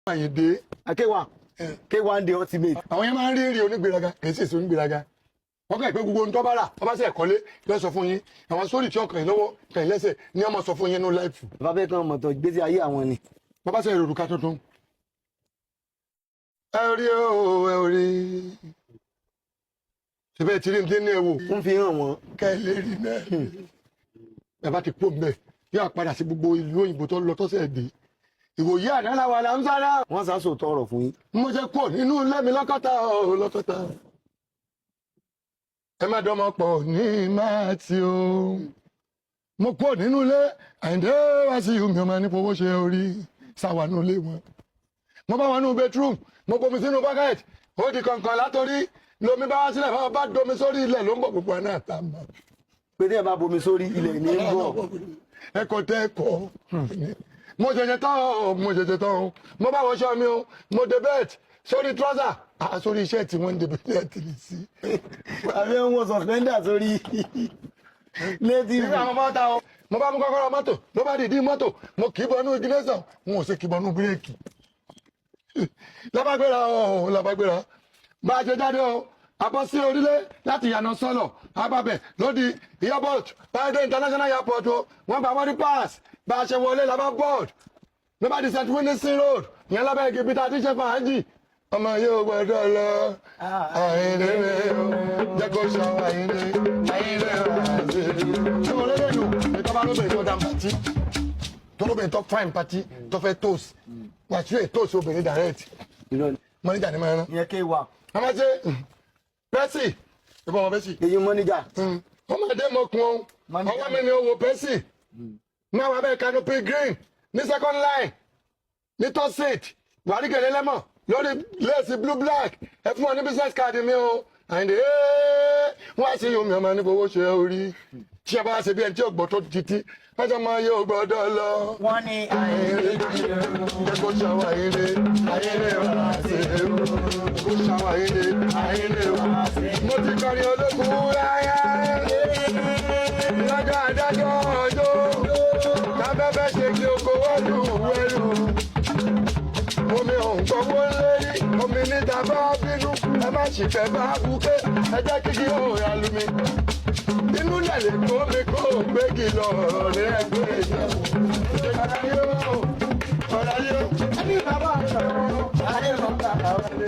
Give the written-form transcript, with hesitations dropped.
Àyìndé. Akéwà. K1 the ultimate. Àwọn yẹn máa ń rí èrè onígbèraga kì í sì sí onígbèraga. Wọ́n kàn pé gbogbo ohun tó bá rà ọba sì ẹ̀kọ́lé lọ sọ fún yín àwọn sórí tí ọkàn yín lọ́wọ́ kàn yín lẹ́sẹ̀ ní ọmọ sọ fún yín ní láìfù. Bàbá fẹ́ kàn mọ̀tọ́ gbèsè ayé àwọn ni. Bàbá sẹ́yìn òrùka tuntun. Ẹ rí o ẹ rí. Ṣèbẹ̀ tí rí ní ní ẹ̀wò. Ń fi hàn wọ́n. Kẹ́ ẹ lè rí náà. Bàbá ti pò mbẹ́ yóò padà sí gbogbo ìlú òyìnbó tó lọ tọ́sẹ̀ dé. Ìwòye àdáná wa là ń sára. Wọ́n sá sòótọ́ ọ̀rọ̀ fún yín. Mo ṣe pọ̀ nínú ilé mi lọ́kọ́ta lọ́kọ́ta. Ẹ má dọ́mọ pọ̀ ní máa ti o. Mo pọ̀ nínú ilé Àyìndé wá sí omi ọmọ ní fowó ṣe orí sáwà nínú ilé wọn. Mo bá wọn nínú bedroom, mo bomi sínú bucket, ó di kankan látọrí, lomi bá wá sílẹ̀ bá domi sórí ilẹ̀ ló ń bọ̀ gbogbo àná àtàmọ́. Pé tí ẹ bá bomi sórí ilẹ̀ ní ń bọ̀. Ẹ̀kọ́ tẹ́ ẹ̀kọ́. Mo ṣẹ̀ṣẹ̀ tán o, mo bá wọn ṣọ́ mi o, mo dé bẹ́ẹ̀t sórí trọ́sà, sórí iṣẹ́ tí wọ́n ń dé bẹ́ẹ̀t ní sí. Àbí wọ́n sọ̀spẹ́ndà sórí létí. Nígbà àwọn ọmọ ta o, mo bá mú kọ́kọ́rọ́ mọ́tò, ló bá dìdí mọ́tò, mo kì í bọnú ignition, wọn ò sì kì í bọnú bírèkì. Lábàgbéra, bá a ṣe jáde o, àbọ̀ sí orílẹ̀ láti yànà sọ́lọ̀, àbàbẹ̀ lódì airport, Báyọ̀dé international airport o, wọ́n gba wọ́n ní pass, bá a ṣe wọlé làbá board, ló bá di St. Winston road, ìyẹn lábẹ́ igi peter tí ṣe fàájì. Ọmọ yóò gbọ́dọ̀ lọ, Àyìndé rẹ̀ o, jẹ́ kó ṣọ Àyìndé rẹ̀ àṣẹ. Ṣé mo lélẹ̀ nù? Ìtọ́ bá lóbìnrin tó dá pàtí, tó lóbìnrin tó fine pàtí, tó fẹ́ toast, wà tí yóò toast obìnrin direct. Mọ́níjà ni máa rán. Ìyẹn K1. A máa ṣe Pẹ́sì, ìbọn ọmọ Pẹ́sì. Èyí mọ́níjà. Ọmọdé mọ̀kun o, ọwọ́ mi ni owó Pẹ́sì. Máa wà bẹ́ẹ̀ canopy green ní second line ní third seat, Buhari gẹ̀lẹ́ lẹ́mọ̀ lórí lace blue black ẹ fún wọn ní business card mi o. Àyìndé wọ́n á sì yóò mi ọmọ ní fowó ṣe orí tí a bá ṣe bí ẹni tí ògbọ́ tó títí wọ́n jọ máa yóò gbọ́dọ̀ lọ. Wọ́n ní Àyìndé jẹ́ kó ṣàwọ̀ Àyìndé wà á ṣe é kó ṣàwọ̀ Àyìndé wà á ṣe é. Mo ti kọrin ológun láyà lọ́jọ́ adájọ́ ọjọ́ kábẹ́bẹ́ ṣe kí oko wọ́lù wẹ́lù. Omi òun gbọ́wọ́ lérí, omi níta bá bínú, ẹ má sì fẹ́ bá buké, ẹ jẹ́ kíkí òun alumi. Inú lẹ̀lẹ̀ kó mi kó gbégi lọ ní ẹgbẹ́ ìjẹun. Ọ̀rọ̀ yóò, ẹni bàbá rẹ̀ ọ̀rọ̀ ayé lọ́ta àwọn ẹni.